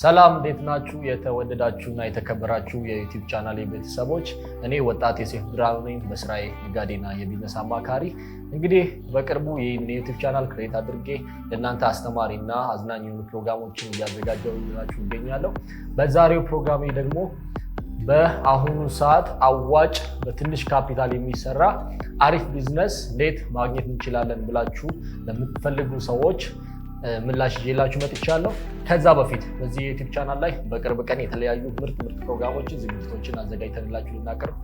ሰላም እንዴት ናችሁ? የተወደዳችሁና የተከበራችሁ የዩቲዩብ ቻናል ቤተሰቦች፣ እኔ ወጣት የሴፍ ብርሃኑ ነኝ። በስራዬ ነጋዴና የቢዝነስ አማካሪ። እንግዲህ በቅርቡ ይህን የዩቲዩብ ቻናል ክሬት አድርጌ ለእናንተ አስተማሪና አዝናኝ የሆኑ ፕሮግራሞችን እያዘጋጀሁላችሁ እገኛለሁ። በዛሬው ፕሮግራሜ ደግሞ በአሁኑ ሰዓት አዋጭ በትንሽ ካፒታል የሚሰራ አሪፍ ቢዝነስ እንዴት ማግኘት እንችላለን ብላችሁ ለምትፈልጉ ሰዎች ምላሽ ይዤላችሁ መጥቻለሁ። ከዛ በፊት በዚህ የዩቲዩብ ቻናል ላይ በቅርብ ቀን የተለያዩ ምርጥ ዝግጅቶችን አዘጋጅተንላችሁ ልናቀርብ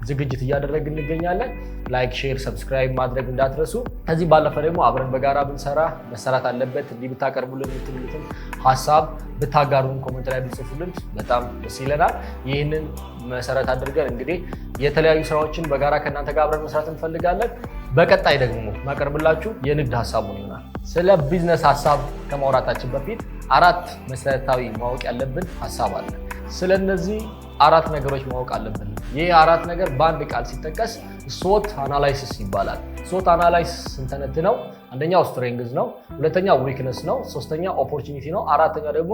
ዝግጅት እያደረግን እንገኛለን። ላይክ፣ ሼር፣ ሰብስክራይብ ማድረግ እንዳትረሱ። ከዚህ ባለፈ ደግሞ አብረን በጋራ ብንሰራ መሰራት አለበት እንዲህ ብታቀርቡልን የምትሉትን ሀሳብ ብታጋሩን፣ ኮሜንት ላይ ብትጽፉልን በጣም ደስ ይለናል። ይህንን መሰረት አድርገን እንግዲህ የተለያዩ ስራዎችን በጋራ ከእናንተ ጋር አብረን መስራት እንፈልጋለን። በቀጣይ ደግሞ ማቀርብላችሁ የንግድ ሀሳቡን ይሆናል። ስለ ቢዝነስ ሀሳብ ከማውራታችን በፊት አራት መሰረታዊ ማወቅ ያለብን ሀሳብ አለ። ስለነዚህ አራት ነገሮች ማወቅ አለብን። ይህ አራት ነገር በአንድ ቃል ሲጠቀስ SWOT አናላይሲስ ይባላል። SWOT አናላይሲስ ስንተነትነው አንደኛው ስትሬንግዝ ነው፣ ሁለተኛው ዊክነስ ነው፣ ሶስተኛው ኦፖርቹኒቲ ነው፣ አራተኛው ደግሞ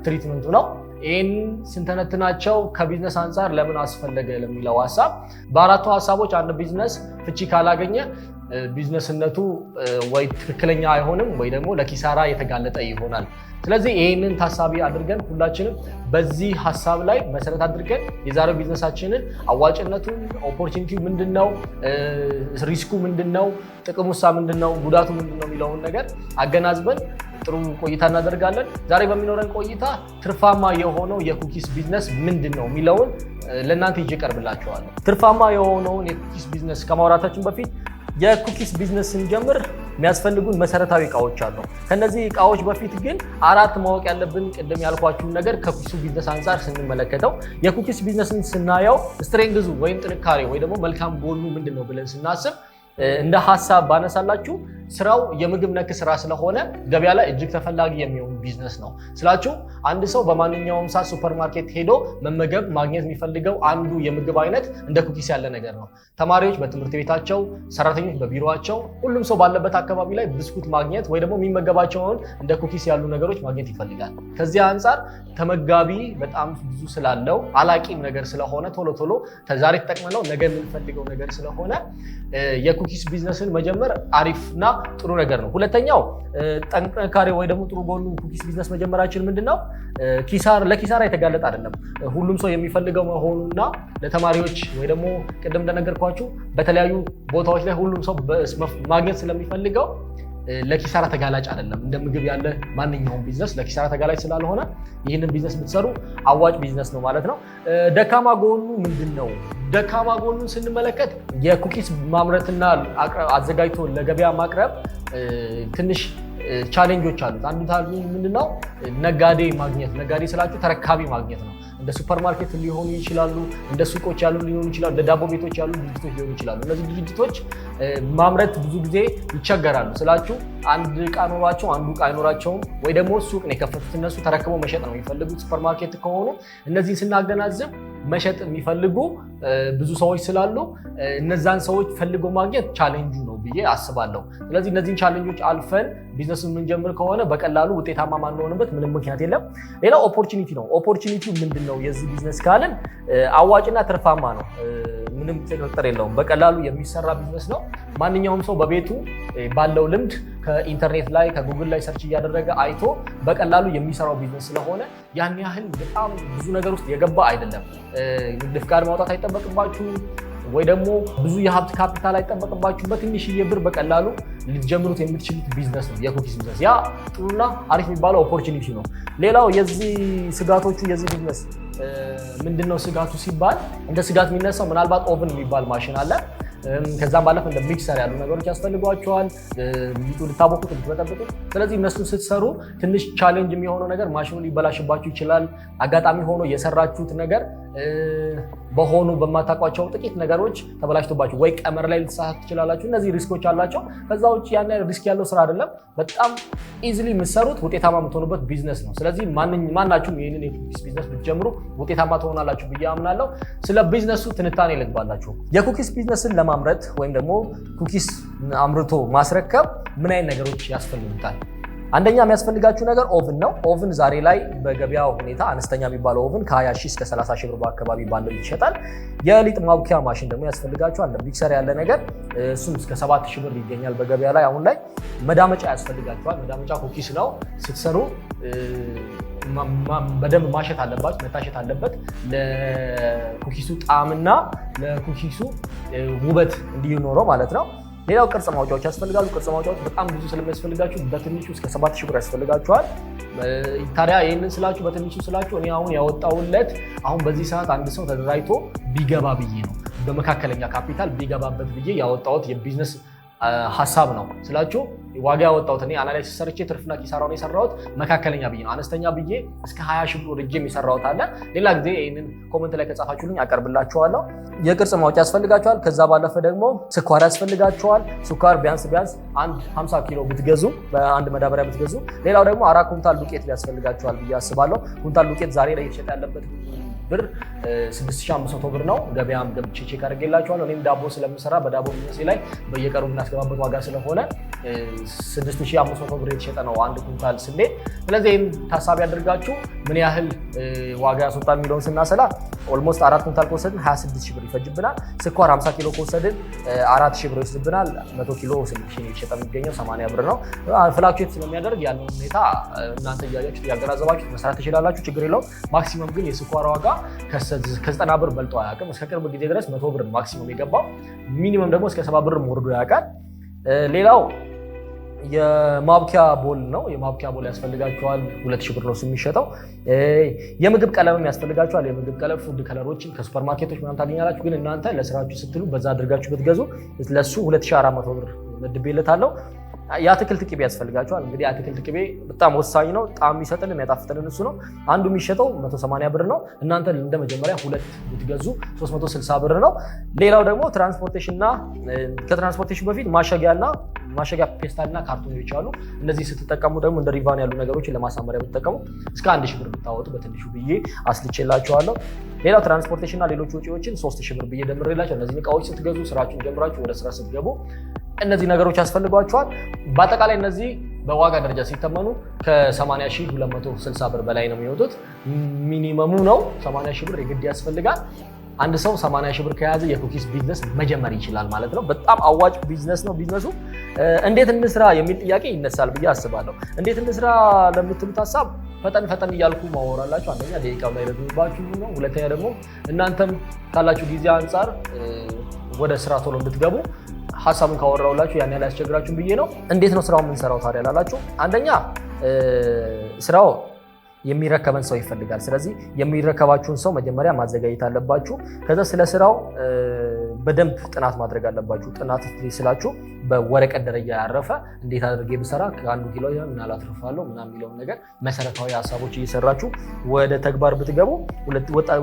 ትሪትመንቱ ነው። ይህን ስንተነትናቸው ከቢዝነስ አንጻር ለምን አስፈለገ ለሚለው ሀሳብ በአራቱ ሀሳቦች አንድ ቢዝነስ ፍቺ ካላገኘ ቢዝነስነቱ ወይ ትክክለኛ አይሆንም ወይ ደግሞ ለኪሳራ የተጋለጠ ይሆናል። ስለዚህ ይህንን ታሳቢ አድርገን ሁላችንም በዚህ ሀሳብ ላይ መሰረት አድርገን የዛሬው ቢዝነሳችንን አዋጭነቱን፣ ኦፖርቹኒቲው ምንድነው፣ ሪስኩ ምንድነው፣ ጥቅሙሳ ምንድነው፣ ጉዳቱ ምንድነው የሚለውን ነገር አገናዝበን ጥሩ ቆይታ እናደርጋለን። ዛሬ በሚኖረን ቆይታ ትርፋማ የሆነው የኩኪስ ቢዝነስ ምንድነው የሚለውን ለእናንተ ይዤ እቀርብላችኋለሁ። ትርፋማ የሆነውን የኩኪስ ቢዝነስ ከማውራታችን በፊት የኩኪስ ቢዝነስ ስንጀምር የሚያስፈልጉን መሰረታዊ እቃዎች አሉ። ከነዚህ እቃዎች በፊት ግን አራት ማወቅ ያለብን ቅድም ያልኳችሁን ነገር ከኩኪስ ቢዝነስ አንጻር ስንመለከተው የኩኪስ ቢዝነስን ስናየው ስትሬንግዙ ወይም ጥንካሬ ወይ ደግሞ መልካም ጎኑ ምንድነው ብለን ስናስብ እንደ ሀሳብ ባነሳላችሁ ስራው የምግብ ነክ ስራ ስለሆነ ገበያ ላይ እጅግ ተፈላጊ የሚሆን ቢዝነስ ነው ስላችሁ፣ አንድ ሰው በማንኛውም ሰዓት ሱፐርማርኬት ሄዶ መመገብ ማግኘት የሚፈልገው አንዱ የምግብ አይነት እንደ ኩኪስ ያለ ነገር ነው። ተማሪዎች በትምህርት ቤታቸው፣ ሰራተኞች በቢሮቸው፣ ሁሉም ሰው ባለበት አካባቢ ላይ ብስኩት ማግኘት ወይ ደግሞ የሚመገባቸውን እንደ ኩኪስ ያሉ ነገሮች ማግኘት ይፈልጋል። ከዚህ አንጻር ተመጋቢ በጣም ብዙ ስላለው አላቂም ነገር ስለሆነ ቶሎ ዛሬ ተጠቅመነው ነገ የምንፈልገው ነገር ስለሆነ የኩኪስ ቢዝነስን መጀመር አሪፍና ጥሩ ነገር ነው። ሁለተኛው ጠንካሬ ወይ ደግሞ ጥሩ ጎኑ ኩኪስ ቢዝነስ መጀመራችን ምንድነው? ለኪሳራ የተጋለጠ አይደለም። ሁሉም ሰው የሚፈልገው መሆኑና ለተማሪዎች ወይ ደግሞ ቅድም እንደነገርኳችሁ በተለያዩ ቦታዎች ላይ ሁሉም ሰው ማግኘት ስለሚፈልገው ለኪሳራ ተጋላጭ አይደለም። እንደ ምግብ ያለ ማንኛውም ቢዝነስ ለኪሳራ ተጋላጭ ስላልሆነ ይህንን ቢዝነስ ብትሰሩ አዋጭ ቢዝነስ ነው ማለት ነው። ደካማ ጎኑ ምንድነው? ደካማ ጎኑን ስንመለከት የኩኪስ ማምረትና አዘጋጅቶ ለገበያ ማቅረብ ትንሽ ቻሌንጆች አሉት። አንዱ ምንድነው? ነጋዴ ማግኘት። ነጋዴ ስላችሁ ተረካቢ ማግኘት ነው። እንደ ሱፐርማርኬት ሊሆኑ ይችላሉ፣ እንደ ሱቆች ያሉ ሊሆኑ ይችላሉ፣ እንደ ዳቦ ቤቶች ያሉ ድርጅቶች ሊሆኑ ይችላሉ። እነዚህ ድርጅቶች ማምረት ብዙ ጊዜ ይቸገራሉ ስላችሁ፣ አንድ ዕቃ ኖሯቸው አንዱ ዕቃ አይኖራቸውም፣ ወይ ደግሞ ሱቅ ነው የከፈቱት እነሱ ተረክበው መሸጥ ነው የሚፈልጉት። ሱፐርማርኬት ከሆኑ እነዚህን ስናገናዝብ መሸጥ የሚፈልጉ ብዙ ሰዎች ስላሉ እነዛን ሰዎች ፈልጎ ማግኘት ቻሌንጁ ነው ብዬ አስባለሁ። ስለዚህ እነዚህን ቻሌንጆች አልፈን ቢዝነስ የምንጀምር ከሆነ በቀላሉ ውጤታማ ማንሆንበት ምንም ምክንያት የለም። ሌላው ኦፖርቹኒቲ ነው። ኦፖርቹኒቲው ምንድነው? የዚህ ቢዝነስ ካልን አዋጭና ትርፋማ ነው። ምንም ጥርጥር የለውም። በቀላሉ የሚሰራ ቢዝነስ ነው። ማንኛውም ሰው በቤቱ ባለው ልምድ ከኢንተርኔት ላይ ከጉግል ላይ ሰርች እያደረገ አይቶ በቀላሉ የሚሰራው ቢዝነስ ስለሆነ ያን ያህል በጣም ብዙ ነገር ውስጥ የገባ አይደለም። ንግድ ፍቃድ ማውጣት አይጠበቅባችሁ ወይ ደግሞ ብዙ የሀብት ካፒታል አይጠበቅባችሁ። በትንሽዬ ብር በቀላሉ ልትጀምሩት የምትችሉት ቢዝነስ ነው የኩኪስ ቢዝነስ። ያ ጥሩና አሪፍ የሚባለው ኦፖርቹኒቲ ነው። ሌላው የዚህ ስጋቶቹ የዚህ ቢዝነስ ምንድነው? ስጋቱ ሲባል እንደ ስጋት የሚነሳው ምናልባት ኦቭን የሚባል ማሽን አለ። ከዛም ባለፈ እንደ ሚክሰር ያሉ ነገሮች ያስፈልጓቸዋል፣ ልታቦኩት ልትበጠብጡት። ስለዚህ እነሱን ስትሰሩ ትንሽ ቻሌንጅ የሚሆነው ነገር ማሽኑ ሊበላሽባችሁ ይችላል። አጋጣሚ ሆኖ የሰራችሁት ነገር በሆኑ በማታውቋቸው ጥቂት ነገሮች ተበላሽቶባችሁ ወይ ቀመር ላይ ልትሳሳቱ ትችላላችሁ። እነዚህ ሪስኮች አላቸው። ከዛ ውጭ ያን ሪስክ ያለው ስራ አይደለም። በጣም ኢዚሊ የምትሰሩት ውጤታማ የምትሆኑበት ቢዝነስ ነው። ስለዚህ ማናችሁም ይህንን የኩኪስ ቢዝነስ ብትጀምሩ ውጤታማ ትሆናላችሁ ብዬ አምናለሁ። ስለ ቢዝነሱ ትንታኔ ልግባላችሁ። የኩኪስ ቢዝነስን ለማምረት ወይም ደግሞ ኩኪስ አምርቶ ማስረከብ ምን አይነት ነገሮች ያስፈልጉታል? አንደኛ የሚያስፈልጋችሁ ነገር ኦቭን ነው። ኦቭን ዛሬ ላይ በገበያው ሁኔታ አነስተኛ የሚባለው ኦቭን ከ20 ሺህ እስከ 30 ሺህ ብር አካባቢ ባለው ይሸጣል። የሊጥ ማቡኪያ ማሽን ደግሞ ያስፈልጋችኋል። እንደ ሚክሰር ያለ ነገር እሱም እስከ 7 ሺህ ብር ይገኛል በገበያ ላይ አሁን ላይ። መዳመጫ ያስፈልጋችኋል። መዳመጫ ኩኪስ ነው ስትሰሩ በደንብ ማሸት አለባችሁ፣ መታሸት አለበት ለኩኪሱ ጣዕምና ለኩኪሱ ውበት እንዲኖረው ማለት ነው። ሌላው ቅርጽ ማውጫዎች ያስፈልጋሉ። ቅርጽ ማውጫዎች በጣም ብዙ ስለሚያስፈልጋችሁ በትንሹ እስከ 7 ሺህ ብር ያስፈልጋችኋል። ታዲያ ይህንን ስላችሁ በትንሹ ስላችሁ እኔ አሁን ያወጣውለት አሁን በዚህ ሰዓት አንድ ሰው ተደራጅቶ ቢገባ ብዬ ነው በመካከለኛ ካፒታል ቢገባበት ብዬ ያወጣሁት የቢዝነስ ሀሳብ ነው ስላችሁ ዋጋ ያወጣሁት እኔ አናላይሲስ ሰርቼ ትርፍና ኪሳራውን የሰራሁት መካከለኛ ብዬ ነው። አነስተኛ ብዬ እስከ 20 ሺህ ብር ወድጄም የሰራሁት አለ። ሌላ ጊዜ ይህንን ኮመንት ላይ ከጻፋችሁልኝ አቀርብላችኋለሁ። የቅርጽ ማውጫ ያስፈልጋችኋል። ከዛ ባለፈ ደግሞ ስኳር ያስፈልጋችኋል። ስኳር ቢያንስ አንድ 50 ኪሎ ብትገዙ በአንድ መዳበሪያ ብትገዙ። ሌላው ደግሞ 4 ኩንታል ዱቄት ያስፈልጋችኋል ብዬ አስባለሁ። ኩንታል ዱቄት ዛሬ ላይ የተሸጠ ያለበት ብር 6500 ብር ነው። ገበያም ገብቼ ቼክ አድርጌላችኋለሁ። እኔም ዳቦ ስለምሰራ በዳቦ ቢዝነሴ ላይ በየቀኑ የምናስገባበት ዋጋ ስለሆነ 6500 ብር የተሸጠ ነው አንድ ኩንታል ስንዴ። ስለዚህ ይህን ታሳቢ አድርጋችሁ ምን ያህል ዋጋ ያስወጣል የሚለውን ስናሰላ ኦልሞስት 4 ኩንታል ከወሰድን 26 ሺህ ብር ይፈጅብናል። ስኳር 50 ኪሎ ከወሰድን 4 ሺህ ብር ይወስድብናል። 100 ኪሎ 8 ሺህ የተሸጠ የሚገኘው 80 ብር ነው። ፍላክቹዌት ስለሚያደርግ ያለውን ሁኔታ እናንተ እያያችሁ ያገናዘባችሁ መስራት ትችላላችሁ፣ ችግር የለውም። ማክሲመም ግን የስኳር ዋጋ ከ90 ብር በልጦ አያውቅም። እስከ ቅርብ ጊዜ ድረስ 100 ብር ማክሲመም የገባው፣ ሚኒመም ደግሞ እስከ 70 ብር ወርዶ ያውቃል። ሌላው የማብኪያ ቦል ነው። የማብኪያ ቦል ያስፈልጋቸዋል። 2000 ብር ነው የሚሸጠው። የምግብ ቀለምም ያስፈልጋቸዋል። የምግብ ቀለም ፉድ ከለሮችን ከሱፐር ማርኬቶች ምናምን ታገኛላችሁ። ግን እናንተ ለስራችሁ ስትሉ በዛ አድርጋችሁ ብትገዙ ለሱ 2400 ብር መድቤለታለሁ። የአትክልት ቅቤ ያስፈልጋቸዋል። እንግዲህ የአትክልት ቅቤ በጣም ወሳኝ ነው። ጣዕም የሚሰጥልን የሚያጣፍጥልን እሱ ነው። አንዱ የሚሸጠው 180 ብር ነው። እናንተ እንደ መጀመሪያ 2 ብትገዙ 360 ብር ነው። ሌላው ደግሞ ትራንስፖርቴሽንና ከትራንስፖርቴሽን በፊት ማሸጊያ ፔስታልና ካርቶኖች አሉ። እነዚህ ስትጠቀሙ ደግሞ እንደ ሪቫን ያሉ ነገሮችን ለማሳመሪያ ብትጠቀሙ እስከ 1000 ብር ብታወጡ በትንሹ ብዬ አስልቼላችኋለሁ። ሌላው ትራንስፖርቴሽንና ሌሎች ወጪዎችን 3000 ብር ብዬ ደምሬላችሁ እነዚህ እቃዎች ስትገዙ ስራችሁን ጀምራችሁ ወደ ስራ ስትገቡ እነዚህ ነገሮች ያስፈልጓቸዋል። በአጠቃላይ እነዚህ በዋጋ ደረጃ ሲተመኑ ከ80,260 ብር በላይ ነው የሚወጡት። ሚኒመሙ ነው 80 ሺህ ብር የግድ ያስፈልጋል። አንድ ሰው 80 ሺህ ብር ከያዘ የኩኪስ ቢዝነስ መጀመር ይችላል ማለት ነው። በጣም አዋጭ ቢዝነስ ነው። ቢዝነሱ እንዴት እንስራ የሚል ጥያቄ ይነሳል ብዬ አስባለሁ። እንዴት እንስራ ለምትሉት ሀሳብ ፈጠን እያልኩ ማወራላችሁ። አንደኛ ደቂቃው ላይ ረዝምባችሁ ነው። ሁለተኛ ደግሞ እናንተም ካላችሁ ጊዜ አንጻር ወደ ስራ ቶሎ እንድትገቡ ሀሳቡን ካወራውላችሁ ያን ያህል ያስቸግራችሁን ብዬ ነው። እንዴት ነው ስራው የምንሰራው ታዲያ ላላችሁ፣ አንደኛ ስራው የሚረከበን ሰው ይፈልጋል። ስለዚህ የሚረከባችሁን ሰው መጀመሪያ ማዘጋጀት አለባችሁ። ከዛ ስለ ስራው በደንብ ጥናት ማድረግ አለባችሁ። ጥናት ስላችሁ በወረቀት ደረጃ ያረፈ እንዴት አድርጌ ብሰራ ከ1 ኪሎ ምን አላትርፋለሁ ምናምን የሚለውን ነገር መሰረታዊ ሀሳቦች እየሰራችሁ ወደ ተግባር ብትገቡ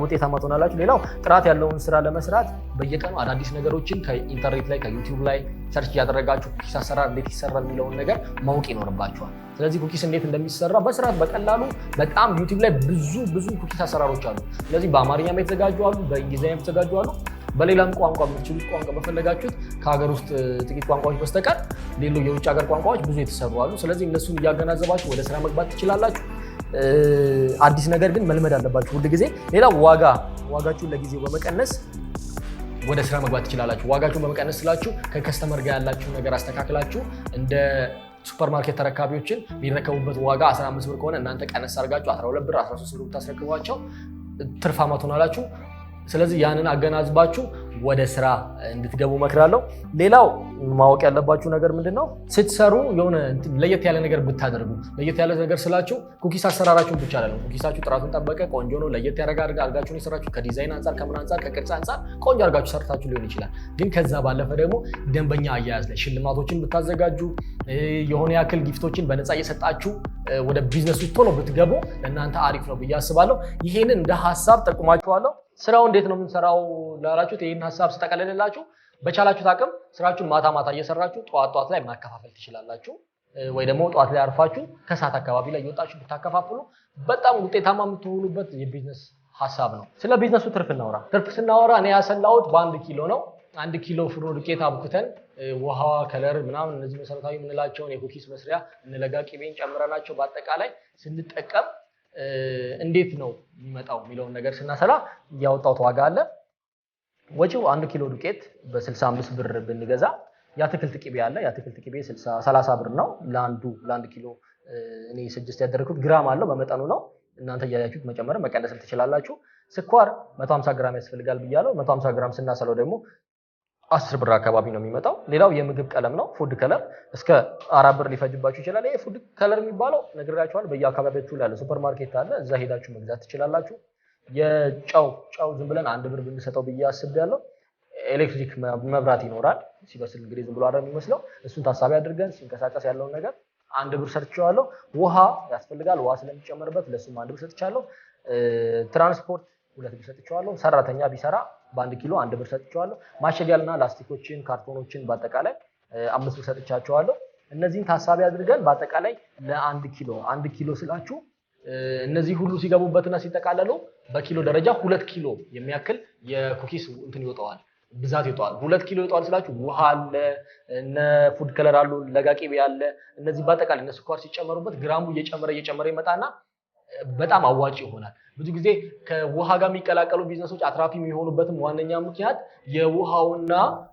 ውጤታማ ትሆናላችሁ። ሌላው ጥራት ያለውን ስራ ለመስራት በየቀኑ አዳዲስ ነገሮችን ከኢንተርኔት ላይ ከዩቲዩብ ላይ ሰርች እያደረጋችሁ ኩኪስ አሰራር እንዴት ይሰራል የሚለውን ነገር ማወቅ ይኖርባችኋል። ስለዚህ ኩኪስ እንዴት እንደሚሰራ በስርዓት በቀላሉ በጣም ዩቲዩብ ላይ ብዙ ኩኪስ አሰራሮች አሉ። ስለዚህ በአማርኛም የተዘጋጁ አሉ፣ በእንግሊዝኛም የተዘጋጁ አሉ። በሌላም ቋንቋ የምትችሉት ቋንቋ በፈለጋችሁት ከሀገር ውስጥ ጥቂት ቋንቋዎች በስተቀር ሌሎች የውጭ ሀገር ቋንቋዎች ብዙ የተሰሩ አሉ። ስለዚህ እነሱን እያገናዘባችሁ ወደ ስራ መግባት ትችላላችሁ። አዲስ ነገር ግን መልመድ አለባችሁ ሁል ጊዜ። ሌላው ዋጋችሁን ለጊዜው በመቀነስ ወደ ስራ መግባት ትችላላችሁ። ዋጋችሁን በመቀነስ ስላችሁ ከከስተመር ጋር ያላችሁ ነገር አስተካክላችሁ እንደ ሱፐርማርኬት ተረካቢዎችን የሚረከቡበት ዋጋ 15 ብር ከሆነ እናንተ ቀነስ አድርጋችሁ 12 ብር 13 ብር ብታስረክቧቸው ትርፋማ ትሆናላችሁ። ስለዚህ ያንን አገናዝባችሁ ወደ ስራ እንድትገቡ መክራለሁ። ሌላው ማወቅ ያለባችሁ ነገር ምንድነው? ስትሰሩ የሆነ ለየት ያለ ነገር ብታደርጉ። ለየት ያለ ነገር ስላችሁ ኩኪስ አሰራራችሁን ብቻ አይደለም። ኩኪሳችሁ ጥራቱን ጠበቀ ቆንጆ ነው ለየት አድርጋችሁ የሰራችሁ ከዲዛይን አንፃር ከምን አንፃር ከቅርጽ አንፃር ቆንጆ አድርጋችሁ ሰርታችሁ ሊሆን ይችላል። ግን ከዛ ባለፈ ደግሞ ደንበኛ አያያዝ ላይ ሽልማቶችን ብታዘጋጁ፣ የሆነ ያክል ጊፍቶችን በነፃ እየሰጣችሁ ወደ ቢዝነሱ ቶሎ ብትገቡ ለእናንተ አሪፍ ነው ብዬ አስባለሁ። ይሄንን እንደ ሀሳብ ጠቁማችኋለሁ። ስራው እንዴት ነው የምንሰራው ላላችሁት ይህን ሀሳብ ስጠቀልልላችሁ በቻላችሁት አቅም ስራችሁን ማታ እየሰራችሁ ጠዋት ላይ ማከፋፈል ትችላላችሁ። ወይ ደግሞ ጠዋት ላይ አርፋችሁ ከሰዓት አካባቢ ላይ እየወጣችሁ ብታከፋፍሉ በጣም ውጤታማ የምትሆኑበት የቢዝነስ ሀሳብ ነው። ስለ ቢዝነሱ ትርፍ እናወራ። ትርፍ ስናወራ እኔ ያሰላሁት በ1 ኪሎ ነው። 1 ኪሎ ፍርኖ ዱቄት አብኩተን ውሃ ከለር ምናምን እነዚህ መሰረታዊ የምንላቸውን የኩኪስ መስሪያ እንለጋ ቅቤን ጨምረናቸው በአጠቃላይ ስንጠቀም እንዴት ነው የሚመጣው የሚለውን ነገር ስናሰላ ያወጣው ዋጋ አለ። ወጪው 1 ኪሎ ዱቄት በ65 ብር ብንገዛ ያትክልት ቅቤ አለ። ያትክልት ቅቤ 30 ብር ነው ለአንድ ኪሎ። እኔ ሰጀስት ያደረኩት ግራም አለው በመጠኑ ነው። እናንተ ያያችሁት መጨመር መቀነስ ትችላላችሁ። ስኳር 150 ግራም ያስፈልጋል ብያለሁ። 150 ግራም ስናሰለው ደግሞ 10 ብር አካባቢ ነው የሚመጣው። ሌላው የምግብ ቀለም ነው፣ ፉድ ከለር እስከ 4 ብር ሊፈጅባችሁ ይችላል። ይሄ ፉድ ከለር የሚባለው ነግራችኋል። በየአካባቢያችሁ ላይ ያለ ሱፐርማርኬት አለ፣ እዛ ሄዳችሁ መግዛት ትችላላችሁ። የጨው ዝም ብለን 1 ብር ብንሰጠው ብዬ አስቤያለሁ። ኤሌክትሪክ መብራት ይኖራል ሲበስል እንግዲህ ዝም ብሎ አይደል የሚመስለው። እሱን ታሳቢ አድርገን ሲንቀሳቀስ ያለውን ነገር 1 ብር ሰርቻለሁ። ውሃ ያስፈልጋል፣ ውሃ ስለሚጨመርበት ለሱም 1 ብር ሰጥቻለሁ። ትራንስፖርት 2 ብር ሰጥቻለሁ። ሰራተኛ ቢሰራ በ1 ኪሎ 1 ብር ሰጥቻለሁ። ማሸጊያልና ላስቲኮችን ካርቶኖችን በአጠቃላይ 5 ብር ሰጥቻቸዋለሁ። እነዚህን ታሳቢ አድርገን በአጠቃላይ ለ1 ኪሎ ስላችሁ እነዚህ ሁሉ ሲገቡበትና ሲጠቃለሉ በኪሎ ደረጃ 2 ኪሎ የሚያክል የኩኪስ እንትን ይወጣዋል፣ ብዛት ይወጣዋል። 2 ኪሎ ይወጣዋል ስላችሁ ውሃ አለ፣ እነ ፉድ ከለር አሉ፣ ለጋ ቅቤ አለ። እነዚህ በአጠቃላይ እነ ስኳር ሲጨመሩበት ግራሙ እየጨመረ ይመጣና በጣም አዋጭ ይሆናል። ብዙ ጊዜ ከውሃ ጋር የሚቀላቀሉ ቢዝነሶች አትራፊ የሚሆኑበትም ዋነኛ ምክንያት የውሃውና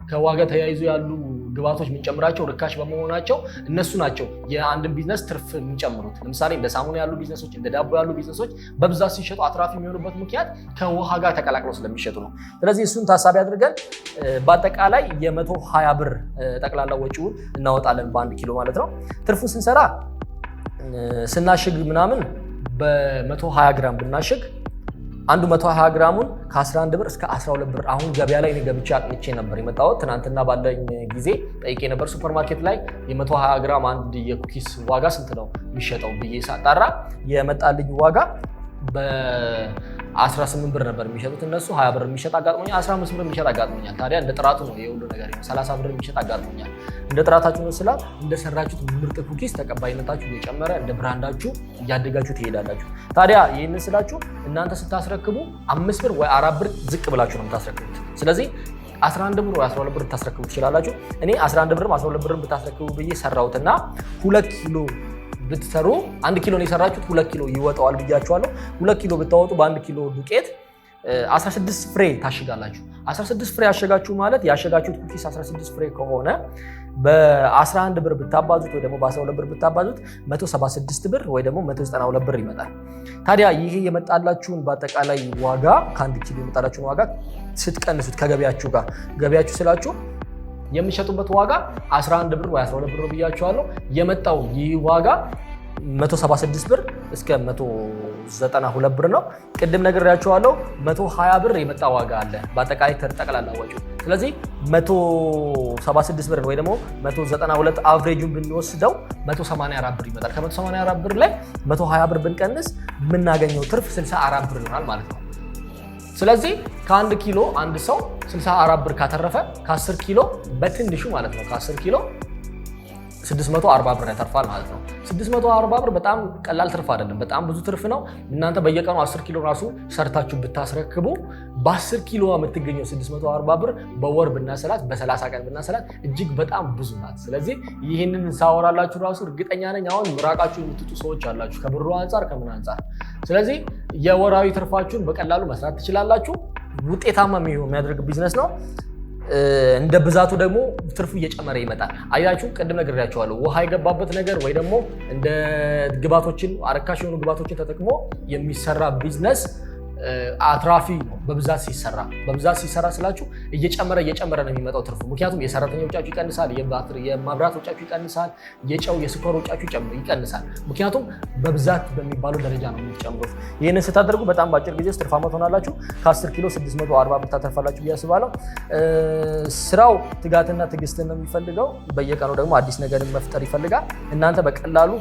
ከዋጋ ተያይዞ ያሉ ግብአቶች የምንጨምራቸው ርካሽ በመሆናቸው እነሱ ናቸው የአንድን ቢዝነስ ትርፍ የሚጨምሩት። ለምሳሌ እንደ ሳሙና ያሉ ቢዝነሶች፣ እንደ ዳቦ ያሉ ቢዝነሶች በብዛት ሲሸጡ አትራፊ የሚሆኑበት ምክንያት ከውሃ ጋር ተቀላቅለው ስለሚሸጡ ነው። ስለዚህ እሱን ታሳቢ አድርገን በአጠቃላይ የ120 ብር ጠቅላላ ወጪውን እናወጣለን በ1 ኪሎ ማለት ነው። ትርፉን ስንሰራ ስናሽግ ምናምን በ120 ግራም ብናሽግ አንዱ 120 ግራሙን ከ11 ብር እስከ 12 ብር። አሁን ገበያ ላይ ገብቼ አጥንቼ ነበር የመጣሁት። ትናንትና ባለኝ ጊዜ ጠይቄ ነበር ሱፐርማርኬት ላይ የ120 ግራም አንድ የኩኪስ ዋጋ ስንት ነው የሚሸጠው ብዬ ሳጣራ የመጣልኝ ዋጋ በ18 ብር ነበር የሚሸጡት እነሱ። 20 ብር የሚሸጥ አጋጥሞኛል፣ 15 ብር የሚሸጥ አጋጥሞኛል። ታዲያ እንደ ጥራቱ ነው የሁሉ ነገር። 30 ብር የሚሸጥ አጋጥሞኛል። እንደ ጥራታችሁ ነው ስላ እንደሰራችሁት ምርጥ ኩኪስ ተቀባይነታችሁ እየጨመረ እንደ ብራንዳችሁ እያደጋችሁ ትሄዳላችሁ። ታዲያ ይህንን ስላችሁ እናንተ ስታስረክቡ 5 ብር ወይ 4 ብር ዝቅ ብላችሁ ነው የምታስረክቡት። ስለዚህ 11 ብር ወይ 12 ብር ታስረክቡ ትችላላችሁ። እኔ 11 ብርም 12 ብርም ብታስረክቡ ብዬ ሰራሁትና 2 ኪሎ ብትሰሩ 1 ኪሎ ነው የሰራችሁት፣ 2 ኪሎ ይወጣዋል ብያችኋለሁ። 2 ኪሎ ብታወጡ በ1 ኪሎ ዱቄት 16 ፍሬ ታሽጋላችሁ። 16 ፍሬ ያሸጋችሁ ማለት ያሸጋችሁት ኩኪስ 16 ፍሬ ከሆነ በ11 ብር ብታባዙት ወይ ደግሞ በ12 ብር ብታባዙት 176 ብር ወይ ደግሞ 192 ብር ይመጣል። ታዲያ ይሄ የመጣላችሁን በአጠቃላይ ዋጋ ከ1 ኪሎ የመጣላችሁን ዋጋ ስትቀንሱት ከገበያችሁ ጋር ገበያችሁ ስላችሁ የሚሸጡበት ዋጋ 11 ብር ወይ 12 ብር ብያችኋለሁ። የመጣው ይህ ዋጋ 176 ብር እስከ 192 ብር ነው። ቅድም ነግሬያችኋለሁ 120 ብር የመጣ ዋጋ አለ በአጠቃላይ ጠቅላላ ወጪው። ስለዚህ 176 ብር ወይ ደግሞ 192 አቨሬጁን ብንወስደው 184 ብር ይመጣል። ከ184 ብር ላይ 120 ብር ብንቀንስ የምናገኘው ትርፍ 64 ብር ይሆናል ማለት ነው። ስለዚህ ከ1 ኪሎ አንድ ሰው 64 ብር ካተረፈ ከ10 ኪሎ በትንሹ ማለት ነው ከ10 ኪሎ 640 ብር ያተርፋል ማለት ነው። 640 ብር በጣም ቀላል ትርፍ አይደለም፣ በጣም ብዙ ትርፍ ነው። እናንተ በየቀኑ 10 ኪሎ ራሱ ሰርታችሁ ብታስረክቡ በ10 ኪሎ የምትገኘው 640 ብር በወር ብናሰላት በ30 ቀን ብናሰላት እጅግ በጣም ብዙ ናት። ስለዚህ ይህንን ሳወራላችሁ ራሱ እርግጠኛ ነኝ አሁን ምራቃችሁ የምትጡ ሰዎች አላችሁ ከብሩ አንጻር ከምን አንጻር። ስለዚህ የወራዊ ትርፋችሁን በቀላሉ መስራት ትችላላችሁ። ውጤታማ የሚያደርግ ቢዝነስ ነው። እንደ ብዛቱ ደግሞ ትርፉ እየጨመረ ይመጣል። አያችሁ ቅድም ነግሬያችኋለሁ። ውሃ የገባበት ነገር ወይ ደግሞ እንደ ግብአቶችን አረካሽ የሆኑ ግብአቶችን ተጠቅሞ የሚሰራ ቢዝነስ አትራፊ ነው በብዛት ሲሰራ ስላችሁ እየጨመረ ነው የሚመጣው ትርፉ። ምክንያቱም የሰራተኛ ወጫችሁ ይቀንሳል፣ የማብራት ወጫችሁ ይቀንሳል፣ የጨው የስኳር ወጫችሁ ይቀንሳል። ምክንያቱም በብዛት በሚባለው ደረጃ ነው የምትጨምሩት። ይህንን ስታደርጉ በጣም በአጭር ጊዜ ውስጥ ትርፋማ ትሆናላችሁ። ከ10 ኪሎ 640 ብር ታተርፋላችሁ ብዬ አስባለሁ። ስራው ትጋትና ትዕግስትን ነው የሚፈልገው። በየቀኑ ደግሞ አዲስ ነገርን መፍጠር ይፈልጋል። እናንተ በቀላሉ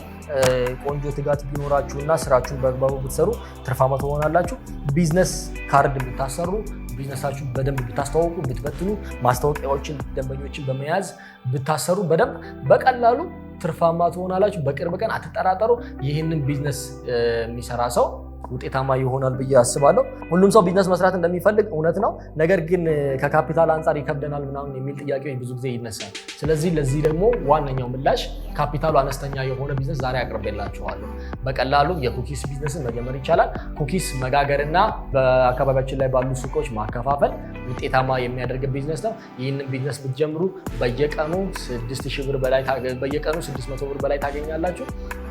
ቆንጆ ትጋት ቢኖራችሁና ስራችሁን በአግባቡ ብትሰሩ ትርፋማ ትሆናላችሁ። ቢዝነስ ካርድ ብታሰሩ፣ ቢዝነሳችሁን በደንብ ብታስተዋውቁ፣ ብትበትኑ፣ ማስታወቂያዎችን ደንበኞችን በመያዝ ብታሰሩ በደንብ በቀላሉ ትርፋማ ትሆናላችሁ። በቅርብ ቀን አትጠራጠሩ። ይህንን ቢዝነስ የሚሰራ ሰው ውጤታማ ይሆናል ብዬ አስባለሁ። ሁሉም ሰው ቢዝነስ መስራት እንደሚፈልግ እውነት ነው። ነገር ግን ከካፒታል አንጻር ይከብደናል ምናምን የሚል ጥያቄ ብዙ ጊዜ ይነሳል። ስለዚህ ለዚህ ደግሞ ዋነኛው ምላሽ ካፒታሉ አነስተኛ የሆነ ቢዝነስ ዛሬ አቅርቤላችኋለሁ። በቀላሉ የኩኪስ ቢዝነስን መጀመር ይቻላል። ኩኪስ መጋገርና በአካባቢያችን ላይ ባሉ ሱቆች ማከፋፈል ውጤታማ የሚያደርግ ቢዝነስ ነው። ይህንን ቢዝነስ ብትጀምሩ በየቀኑ 6,000 ብር በላይ በየቀኑ 600 ብር በላይ ታገኛላችሁ።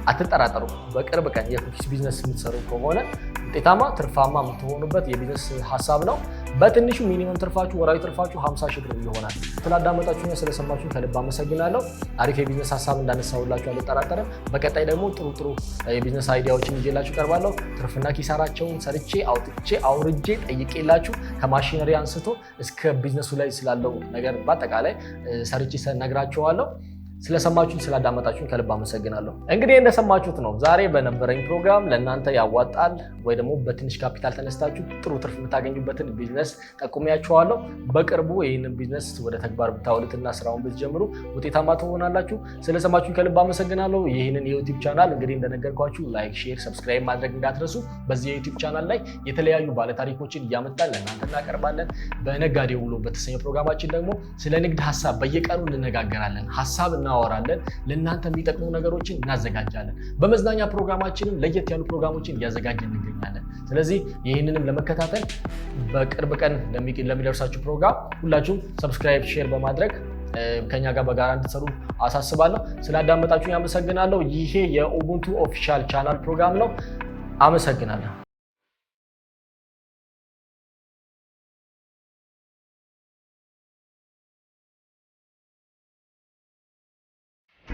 አትጠራጠሩ። በቅርብ ቀን የኩኪስ ቢዝነስ የምትሰሩ ከሆነ ውጤታማ ትርፋማ የምትሆኑበት የቢዝነስ ሀሳብ ነው። በትንሹ ሚኒመም ትርፋችሁ ወራዊ ትርፋችሁ 50,000 ብር ይሆናል። ስላዳመጣችሁና ስለሰማችሁ ከልብ አመሰግናለሁ። አሪፍ የቢዝነስ ሀሳብ እንዳነሳሁላችሁ አልጠራጠርም። በቀጣይ ደግሞ ጥሩ የቢዝነስ አይዲያዎችን ይዤላችሁ ቀርባለሁ። ትርፍና ኪሳራቸውን ሰርቼ አውጥቼ አውርጄ ጠይቄላችሁ ከማሽነሪ አንስቶ እስከ ቢዝነሱ ላይ ስላለው ነገር በአጠቃላይ ሰርቼ ነግራችኋለሁ። ስለሰማችሁኝ ስላዳመጣችሁኝ ከልብ አመሰግናለሁ። እንግዲህ እንደሰማችሁት ነው ዛሬ በነበረኝ ፕሮግራም ለእናንተ ያዋጣል ወይ ደግሞ በትንሽ ካፒታል ተነስታችሁ ጥሩ ትርፍ የምታገኙበትን ቢዝነስ ጠቁሜያችኋለሁ። በቅርቡ ይህንን ቢዝነስ ወደ ተግባር ብታውሉትና ስራውን ብትጀምሩ ውጤታማ ትሆናላችሁ። ስለሰማችሁኝ ከልብ አመሰግናለሁ። ይህንን የዩቲዩብ ቻናል እንግዲህ እንደነገርኳችሁ ላይክ፣ ሼር፣ ሰብስክራይብ ማድረግ እንዳትረሱ። በዚህ የዩቲዩብ ቻናል ላይ የተለያዩ ባለታሪኮችን እያመጣን ለእናንተ እናቀርባለን። በነጋዴ ውሎ በተሰኘው ፕሮግራማችን ደግሞ ስለ ንግድ ሀሳብ በየቀኑ እንነጋገራለን። ሀሳብ እናወራለን። ለእናንተ የሚጠቅሙ ነገሮችን እናዘጋጃለን። በመዝናኛ ፕሮግራማችንም ለየት ያሉ ፕሮግራሞችን እያዘጋጀን እንገኛለን። ስለዚህ ይህንንም ለመከታተል በቅርብ ቀን ለሚደርሳችሁ ፕሮግራም ሁላችሁም ሰብስክራይብ፣ ሼር በማድረግ ከኛ ጋር በጋራ እንድትሰሩ አሳስባለሁ። ስላዳመጣችሁ አመሰግናለሁ። ይሄ የኡቡንቱ ኦፊሻል ቻናል ፕሮግራም ነው። አመሰግናለሁ።